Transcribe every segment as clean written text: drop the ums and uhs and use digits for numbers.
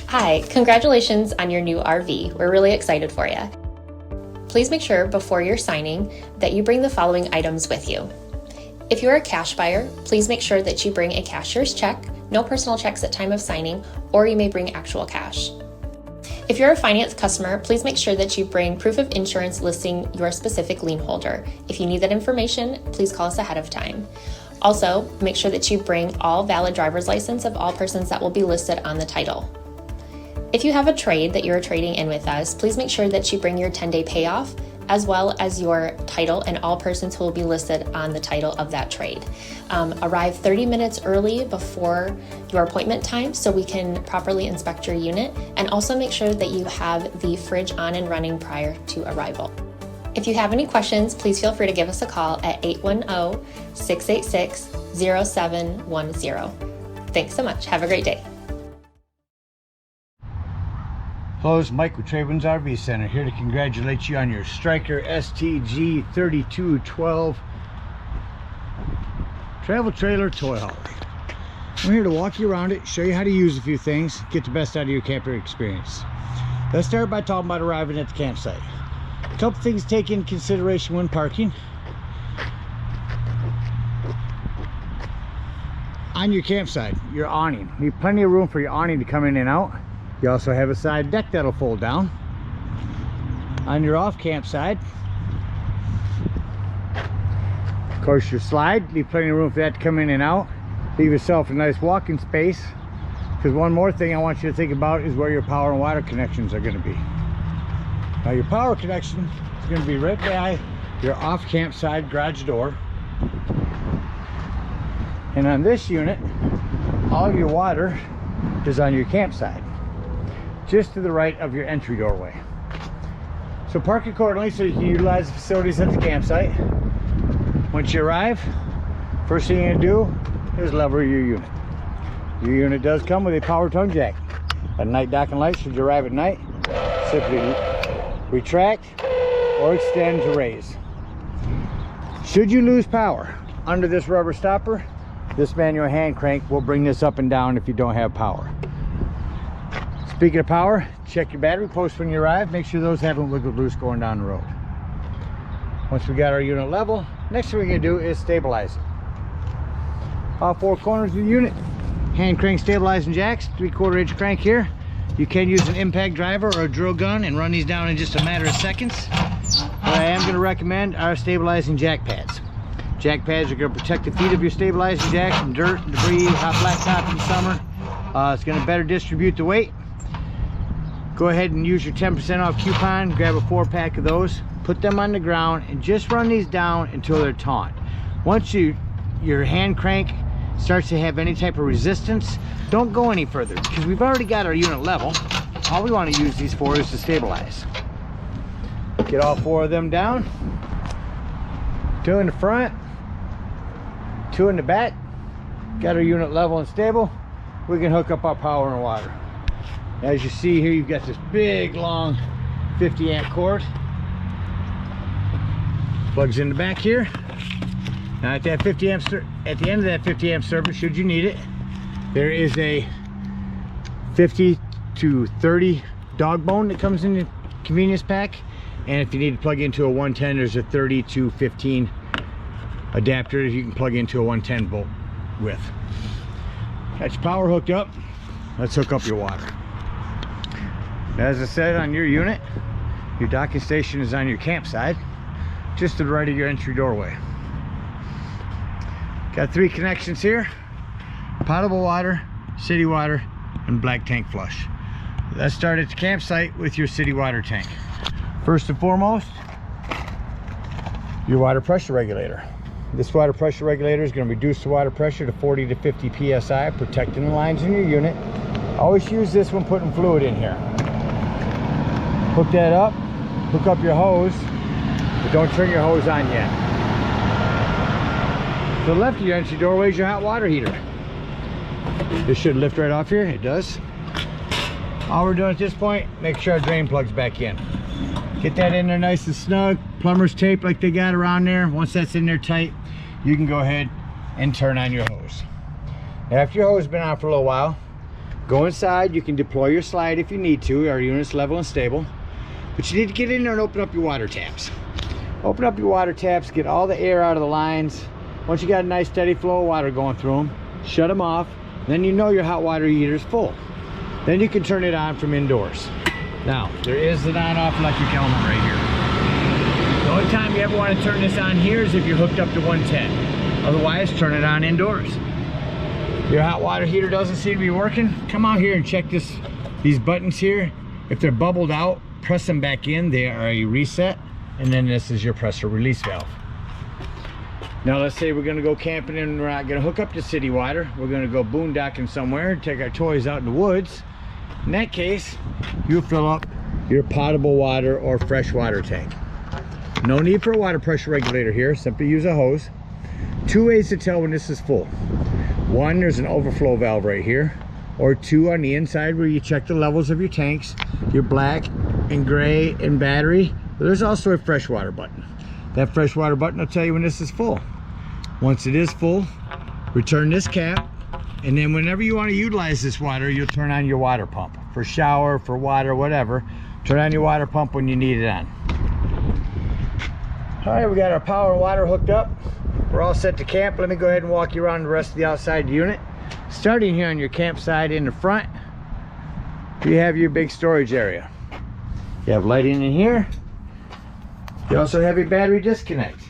Hi, congratulations on your new RV. We're really excited for you. Please make sure before you're signing that you bring the following items with you. If you're a cash buyer, please make sure that you bring a cashier's check, no personal checks at time of signing, or you may bring actual cash. If you're a finance customer, please make sure that you bring proof of insurance listing your specific lien holder. If you need that information, please call us ahead of time. Also, make sure that you bring all valid driver's license of all persons that will be listed on the title. If you have a trade that you're trading in with us, please make sure that you bring your 10-day payoff as well as your title and all persons who will be listed on the title of that trade. Arrive 30 minutes early before your appointment time so we can properly inspect your unit, and also make sure that you have the fridge on and running prior to arrival. If you have any questions, please feel free to give us a call at 810-686-0710. Thanks so much. Have a great day. Hello, it's Mike with TradeWinds RV Center, here to congratulate you on your Stryker STG 3212 travel trailer toy hauler. I'm here to walk you around it, show you how to use a few things, get the best out of your camper experience. Let's start by talking about arriving at the campsite. A couple things to take into consideration when parking. On your campsite, your awning. You need plenty of room for your awning to come in and out. You also have a side deck that'll fold down. On your off campsite, of course, your slide, leave plenty of room for that to come in and out. Leave yourself a nice walking space, because one more thing I want you to think about is where your power and water connections are going to be. Now, your power connection is going to be right by your off campsite garage door, and on this unit all of your water is on your campsite, just to the right of your entry doorway. So park accordingly so you can utilize the facilities at the campsite. Once you arrive, first thing you're going to do is lever your unit. Your unit does come with a power tongue jack. A night docking light should you arrive at night. Simply retract or extend to raise. Should you lose power under this rubber stopper, this manual hand crank will bring this up and down if you don't have power. Speaking of power, check your battery posts when you arrive. Make sure those haven't wiggled loose going down the road. Once we got our unit level, next thing we're going to do is stabilize it. All four corners of the unit, hand crank stabilizing jacks, 3/4 inch crank here. You can use an impact driver or a drill gun and run these down in just a matter of seconds. What I am going to recommend are stabilizing jack pads. Jack pads are going to protect the feet of your stabilizing jacks from dirt, debris, hot blacktop in summer. It's going to better distribute the weight. Go ahead and use your 10% off coupon, grab a 4-pack of those, put them on the ground, and just run these down until they're taut. Once your hand crank starts to have any type of resistance, don't go any further, because we've already got our unit level. All we want to use these for is to stabilize. Get all four of them down. 2 in the front, 2 in the back. Got our unit level and stable. We can hook up our power and water. As you see here, you've got this big long 50 amp cord. Plugs in the back here. Now at the end of that 50 amp service, should you need it, there is a 50 to 30 dog bone that comes in the convenience pack. And if you need to plug into a 110, there's a 30 to 15 adapter you can plug into a 110 volt with. Got your power hooked up. Let's hook up your water. As I said, on your unit, your docking station is on your campsite, just to the right of your entry doorway. Got 3 connections here: potable water, city water, and black tank flush. Let's start at the campsite with your city water tank. First and foremost, your water pressure regulator. This water pressure regulator is going to reduce the water pressure to 40 to 50 psi, protecting the lines in your unit. Always use this when putting fluid in here. Hook that up, hook up your hose, but don't turn your hose on yet. To the left of your entry doorway is your hot water heater. This should lift right off here. It does. All we're doing at this point, make sure our drain plug's back in. Get that in there nice and snug. Plumber's tape like they got around there. Once that's in there tight, you can go ahead and turn on your hose. Now, after your hose has been on for a little while, Go inside. You can deploy your slide if you need to. Our unit's level and stable. But you need to get in there and open up your water taps. Open up your water taps, get all the air out of the lines. Once you got a nice steady flow of water going through them, shut them off. Then you know your hot water heater is full. Then you can turn it on from indoors. Now, there is an on-off electric element right here. The only time you ever want to turn this on here is if you're hooked up to 110. Otherwise, turn it on indoors. Your hot water heater doesn't seem to be working, come out here and check these buttons here. If they're bubbled out, press them back in. They are a reset. And then this is your pressure release valve. Now let's say we're going to go camping and we're not going to hook up to city water. We're going to go boondocking somewhere, take our toys out in the woods. In that case, you fill up your potable water or fresh water tank. No need for a water pressure regulator here, simply use a hose. Two ways to tell when this is full. One, there's an overflow valve right here, or two on the inside where you check the levels of your tanks, your black and gray and battery. There's also a freshwater button. That freshwater button will tell you when this is full. Once it is full, return this cap, and then whenever you want to utilize this water, you'll turn on your water pump. For shower, for water, whatever. Turn on your water pump when you need it on. All right, we got our power and water hooked up. We're all set to camp. Let me go ahead and walk you around the rest of the outside unit. Starting here on your campsite in the front, you have your big storage area. You have lighting in here. You also have a battery disconnect.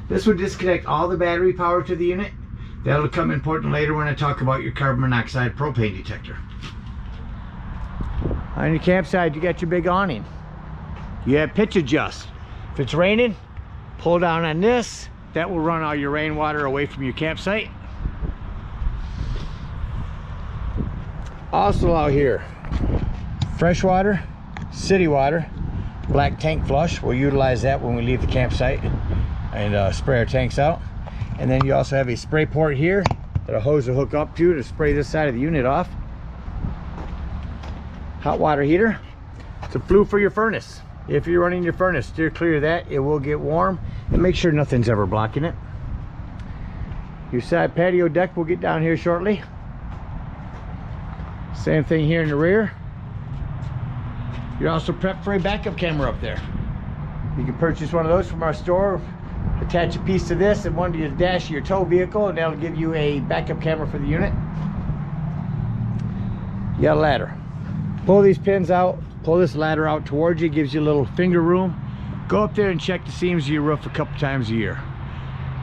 This would disconnect all the battery power to the unit. That'll come important later when I talk about your carbon monoxide propane detector. On your campsite, you got your big awning. You have pitch adjust. If it's raining, pull down on this. That will run all your rainwater away from your campsite. Also out here, fresh water, city water, black tank flush. We'll utilize that when we leave the campsite and spray our tanks out. And then you also have a spray port here that a hose will hook up to spray this side of the unit off. Hot water heater. It's a flue for your furnace. If you're running your furnace, steer clear of that. It will get warm, and make sure nothing's ever blocking it. Your side patio deck will get down here shortly. Same thing here in the rear. You're also prepped for a backup camera up there. You can purchase one of those from our store, attach a piece to this and one to the dash of your tow vehicle, and that'll give you a backup camera for the unit. You got a ladder. Pull these pins out, pull this ladder out towards you, gives you a little finger room. Go up there and check the seams of your roof a couple times a year.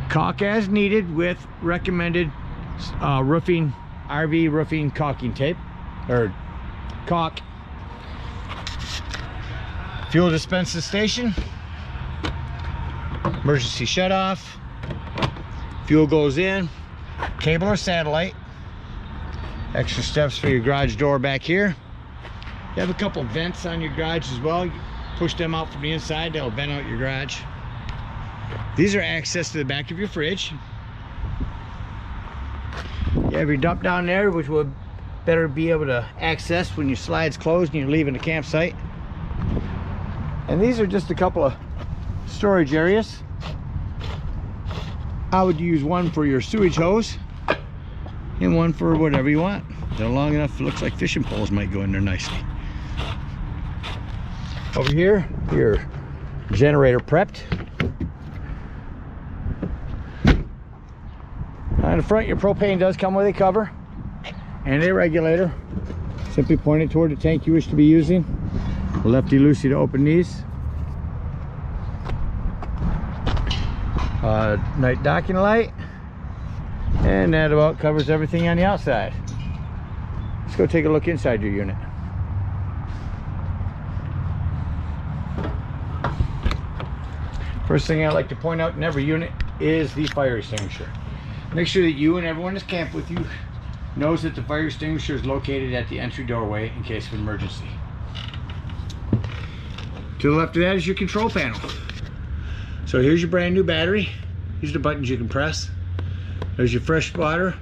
Caulk as needed with recommended RV roofing caulking tape, or caulk. Fuel dispenser station, emergency shut off, fuel goes in, cable or satellite, extra steps for your garage door back here. You have a couple vents on your garage as well. You push them out from the inside, they'll vent out your garage. These are access to the back of your fridge. You have your dump down there, which will better be able to access when your slide's closed and you're leaving the campsite. And these are just a couple of storage areas. I would use one for your sewage hose and one for whatever you want. They're long enough, it looks like fishing poles might go in there nicely. Over here, your generator prepped. On the front, your propane does come with a cover and a regulator. Simply point it toward the tank you wish to be using. Lefty-loosey to open these. Night docking light. And that about covers everything on the outside. Let's go take a look inside your unit. First thing I like to point out in every unit is the fire extinguisher. Make sure that you and everyone that's camped with you knows that the fire extinguisher is located at the entry doorway in case of emergency. To the left of that is your control panel. So here's your brand new battery. These are the buttons you can press. There's your fresh water,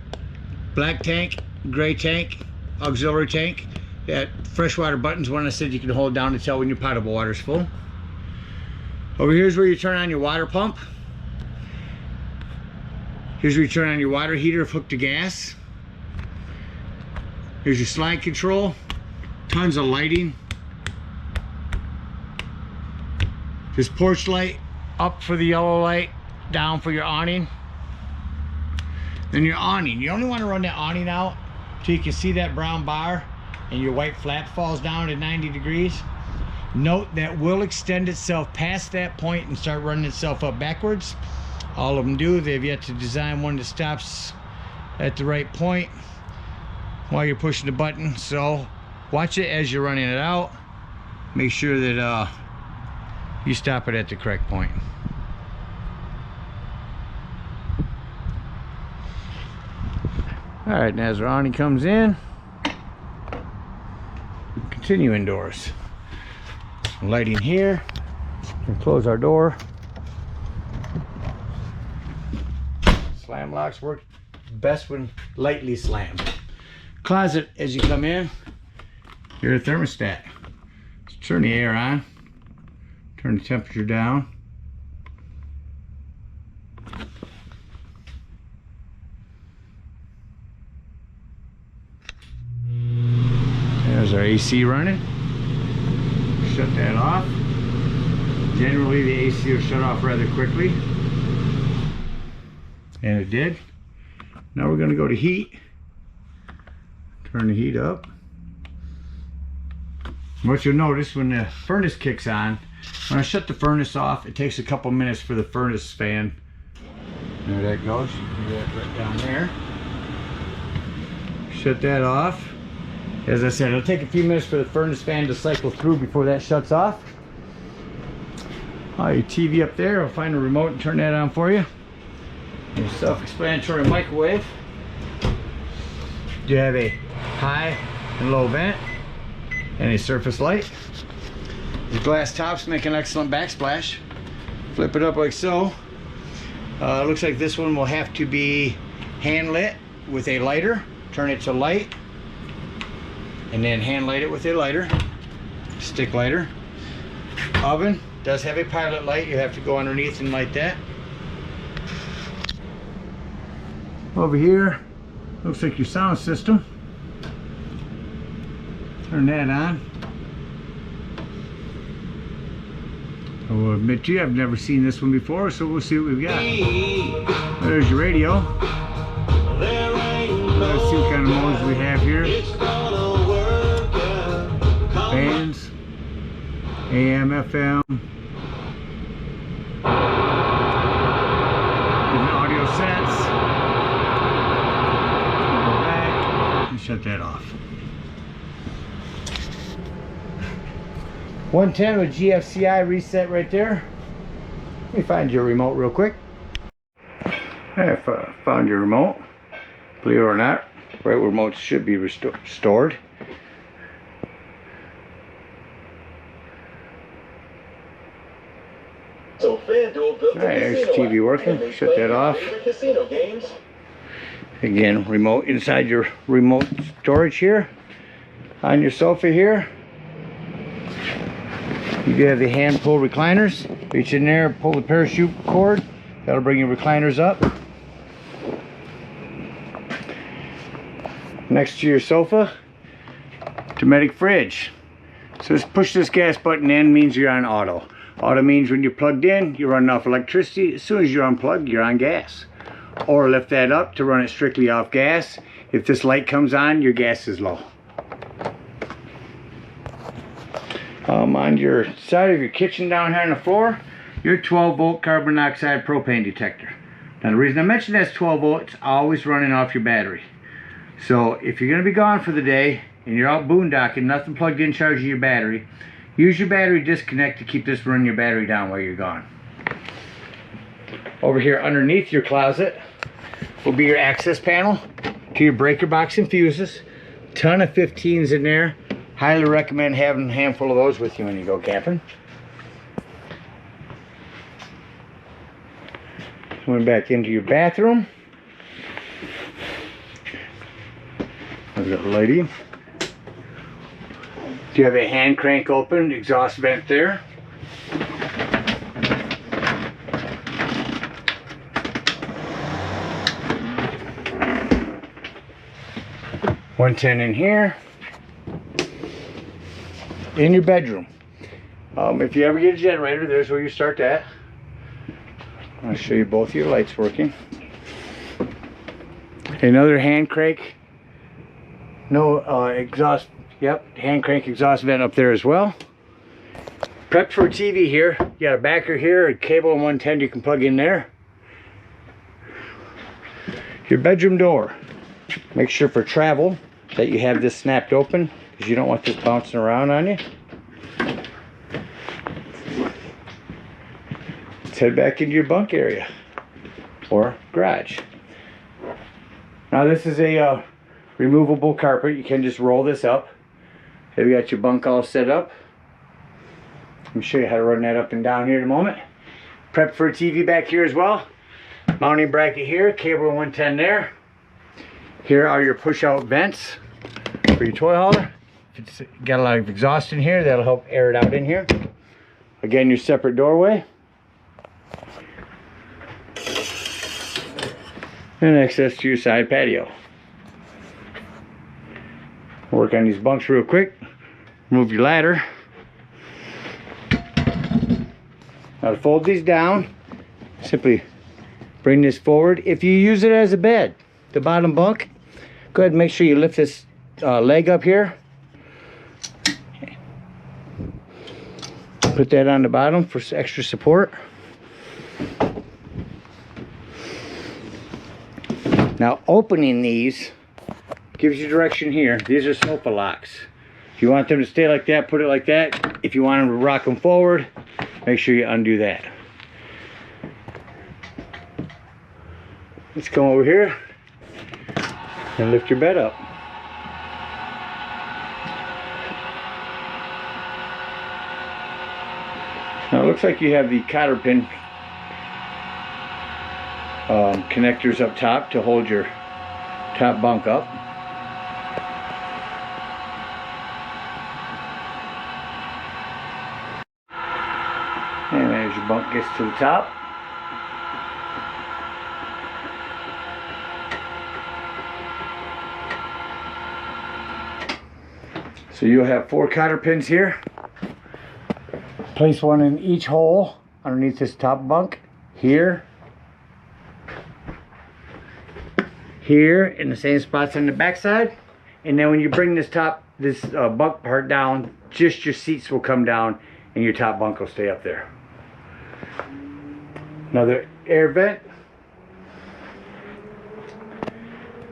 black tank, gray tank, auxiliary tank. That freshwater button's one I said you can hold down to tell when your potable water is full. Over here's where you turn on your water pump. Here's where you turn on your water heater if hooked to gas. Here's your slide control. Tons of lighting. This porch light, up for the yellow light, down for your awning. Then your awning. You only want to run that awning out so you can see that brown bar and your white flap falls down at 90 degrees. Note that will extend itself past that point and start running itself up backwards. All of them do. They've yet to design one that stops at the right point while you're pushing the button. So watch it as you're running it out. Make sure that you stop it at the correct point. All right, and as our awning comes in, continue indoors. Lighting here. And close our door. Slam locks work best when lightly slammed. Closet as you come in. Here's a thermostat. Let's turn the air on. Turn the temperature down. There's our AC running. Shut that off. Generally the AC will shut off rather quickly. And it did. Now we're going to go to heat. Turn the heat up. What you'll notice when the furnace kicks on, when I shut the furnace off, it takes a couple minutes for the furnace fan. There that goes. Do that right down there. Shut that off. As I said, it'll take a few minutes for the furnace fan to cycle through before that shuts off. Your TV up there, I'll find a remote and turn that on for you. Your self-explanatory microwave. You have a high and low vent and a surface light. The glass tops make an excellent backsplash. Flip it up like so. Looks like this one will have to be hand lit with a lighter. Turn it to light and then hand light it with a lighter, stick lighter. Oven does have a pilot light. You have to go underneath and light that. Over here looks like your sound system. Turn that on. I will admit to you, I've never seen this one before, so we'll see what we've got. There's your radio. Let's see what kind of modes we have here. Bands, AM, FM, different audio sets. Go back and shut that off. 110 with GFCI reset right there. Let me find your remote real quick. I found your remote. Believe it or not, right where remotes should be stored. Alright, there's TV working. Shut that off. Again, remote inside your remote storage here. On your sofa here, you have the hand pull recliners. Reach in there, pull the parachute cord. That'll bring your recliners up. Next to your sofa, Dometic fridge. So just push this gas button in means you're on auto. Auto means when you're plugged in, you're running off electricity. As soon as you're unplugged, you're on gas. Or lift that up to run it strictly off gas. If this light comes on, your gas is low. On your side of your kitchen down here on the floor, your 12-volt carbon monoxide propane detector. Now the reason I mention that's 12 volts, it's always running off your battery. So if you're going to be gone for the day and you're out boondocking, nothing plugged in charging your battery, use your battery disconnect to keep this running your battery down while you're gone. Over here underneath your closet will be your access panel to your breaker box and fuses. Ton of 15s in there. Highly recommend having a handful of those with you when you go camping. Went back into your bathroom. I've got lighting. Do you have a hand crank open exhaust vent there? 110 in here. In your bedroom. If you ever get a generator, there's where you start that. I'll show you both your lights working. Another hand crank. No exhaust. Yep, hand crank exhaust vent up there as well. Prepped for a TV here. You got a backer here, a cable and 110 you can plug in there. Your bedroom door. Make sure for travel that you have this snapped open because you don't want this bouncing around on you. Let's head back into your bunk area or garage. Now this is a removable carpet. You can just roll this up. Have you got your bunk all set up? Let me show you how to run that up and down here in a moment. Prepped for a TV back here as well. Mounting bracket here, cable 110 there. Here are your push-out vents for your toy hauler. If it's got a lot of exhaust in here, that'll help air it out in here. Again, your separate doorway. And access to your side patio. Work on these bunks real quick. Remove your ladder. Now to fold these down, simply bring this forward. If you use it as a bed, the bottom bunk, go ahead and make sure you lift this leg up here. Put that on the bottom for extra support. Now opening these gives you direction here. These are sofa locks. If you want them to stay like that, put it like that. If you want them to rock them forward, make sure you undo that. Let's come over here and lift your bed up. Now it looks like you have the cotter pin connectors up top to hold your top bunk up. And as your bunk gets to the top, so you'll have 4 cotter pins here. Place one in each hole underneath this top bunk. Here, here, in the same spots on the back side. And then when you bring this bunk part down, just your seats will come down and your top bunk will stay up there. Another air vent.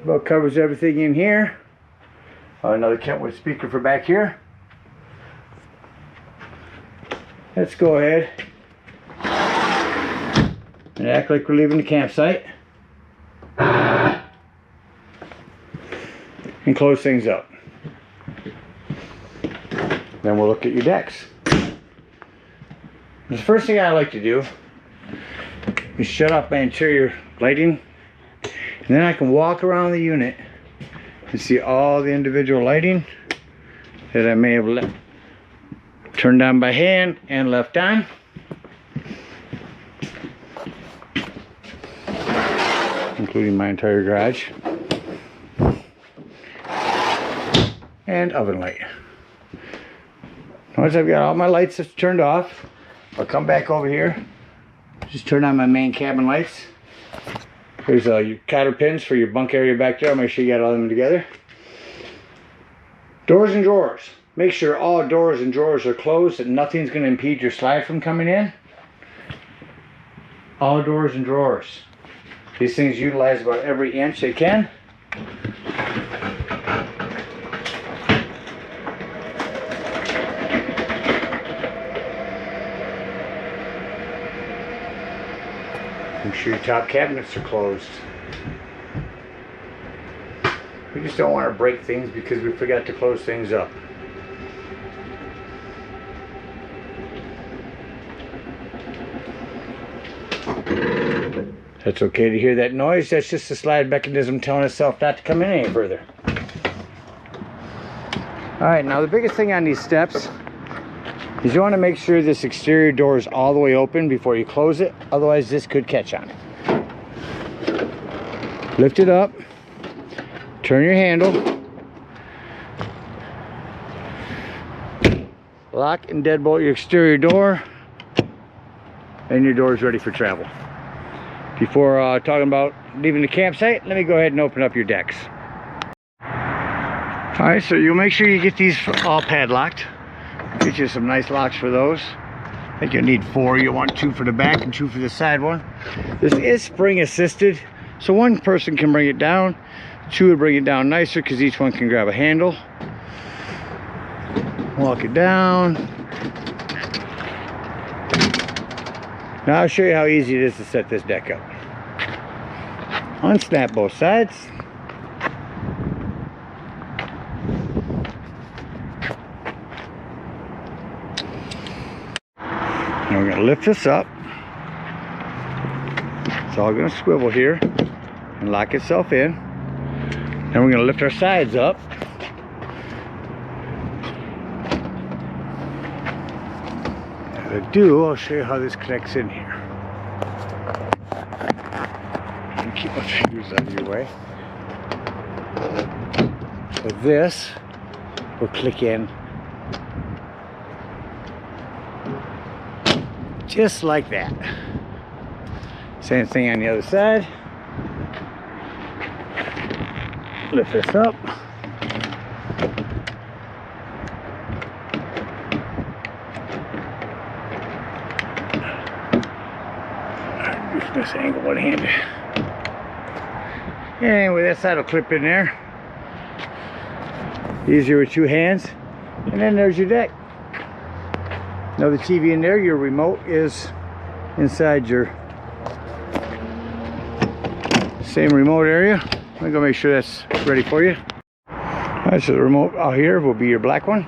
About covers everything in here. Another Kentwood speaker for back here. Let's go ahead and act like we're leaving the campsite and close things up. Then we'll look at your decks. The first thing I like to do is shut off my interior lighting, and then I can walk around the unit and see all the individual lighting that I may have turned on by hand and left on. Including my entire garage. And oven light. Once I've got all my lights turned off, I'll come back over here. Just turn on my main cabin lights. Here's your cotter pins for your bunk area back there. I'll make sure you got all of them together. Doors and drawers. Make sure all doors and drawers are closed and nothing's going to impede your slide from coming in. All doors and drawers. These things utilize about every inch they can. Make sure your top cabinets are closed. We just don't want to break things because we forgot to close things up. That's okay to hear that noise. That's just the slide mechanism telling itself not to come in any further. Alright, now the biggest thing on these steps is you want to make sure this exterior door is all the way open before you close it. Otherwise this could catch on. Lift it up. Turn your handle. lock and deadbolt your exterior door, and your door is ready for travel. Before talking about leaving the campsite, let me go ahead and open up your decks. All right, so you'll make sure you get these all padlocked. Get you some nice locks for those. I think you'll need 4. You'll want 2 for the back and 2 for the side one. This is spring assisted, so one person can bring it down. 2 will bring it down nicer because each one can grab a handle. Walk it down. Now I'll show you how easy it is to set this deck up. Unsnap both sides. And we're going to lift this up. It's all going to swivel here and lock itself in. Then we're going to lift our sides up. As I do, I'll show you how this connects in here. And keep my fingers out of your way. So this will click in just like that. Same thing on the other side. Lift this up. Use this angle one-handed. Anyway, that side will clip in there. Easier with 2 hands. And then there's your deck. Another TV in there. Your remote is inside your same remote area. I'm gonna make sure that's ready for you. Alright, so the remote out here will be your black one.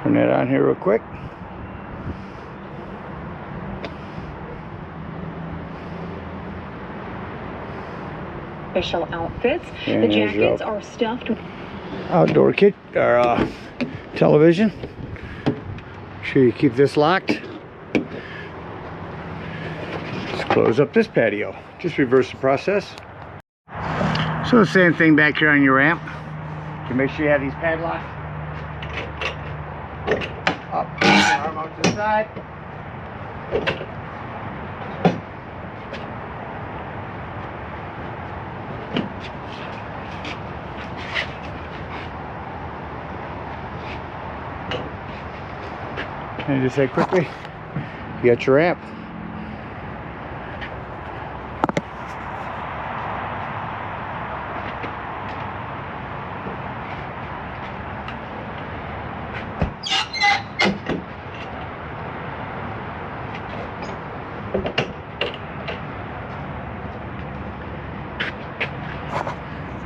Turn that on here real quick. Official outfits. And the jackets are stuffed with outdoor kit or television. Make sure you keep this locked. Let's close up this patio. Just reverse the process. So the same thing back here on your ramp. You make sure you have these padlocks up, arm out to the side. And just say quickly, you got your ramp.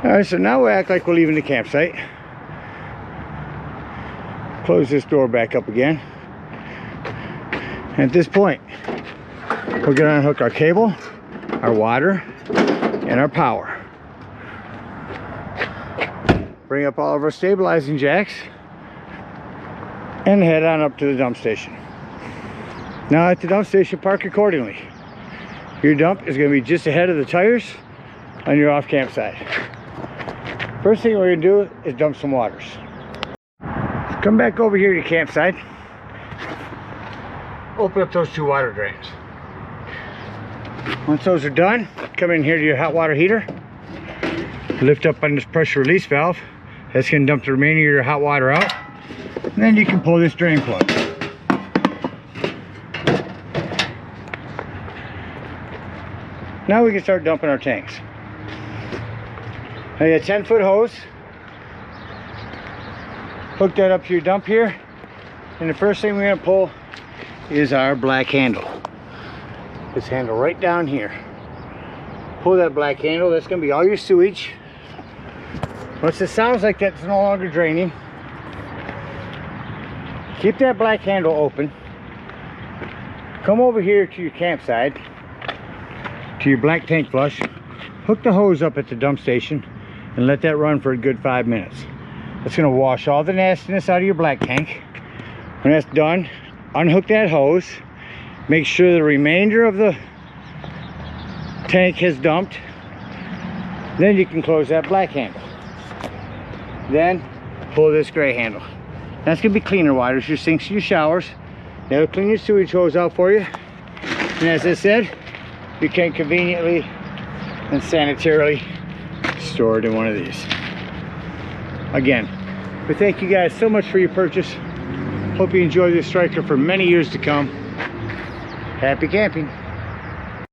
All right, so now we act like we're leaving the campsite. Close this door back up again. And at this point, we're going to unhook our cable, our water, and our power. Bring up all of our stabilizing jacks and head on up to the dump station. Now at the dump station, park accordingly. Your dump is going to be just ahead of the tires on your off campsite. First thing we're going to do is dump some waters. Come back over here to your campsite. Open up those 2 water drains. Once those are done, come in here to your hot water heater. Lift up on this pressure release valve. That's going to dump the remaining of your hot water out. And then you can pull this drain plug. Now we can start dumping our tanks. I got a 10-foot hose. Hook that up to your dump here. And the first thing we're going to pull is our black handle. This handle right down here. Pull that black handle. That's going to be all your sewage. Once it sounds like that's no longer draining, keep that black handle open. Come over here to your campsite, to your black tank flush. Hook the hose up at the dump station and let that run for a good 5 minutes. It's going to wash all the nastiness out of your black tank. When that's done, unhook that hose. Make sure the remainder of the tank has dumped. Then you can close that black handle. Then pull this gray handle. That's gonna be cleaner water. It's your sinks, your showers. They'll clean your sewage hose out for you. And as I said, you can conveniently and sanitarily store it in one of these. Again, we thank you guys so much for your purchase. Hope you enjoy this Stryker for many years to come. Happy camping.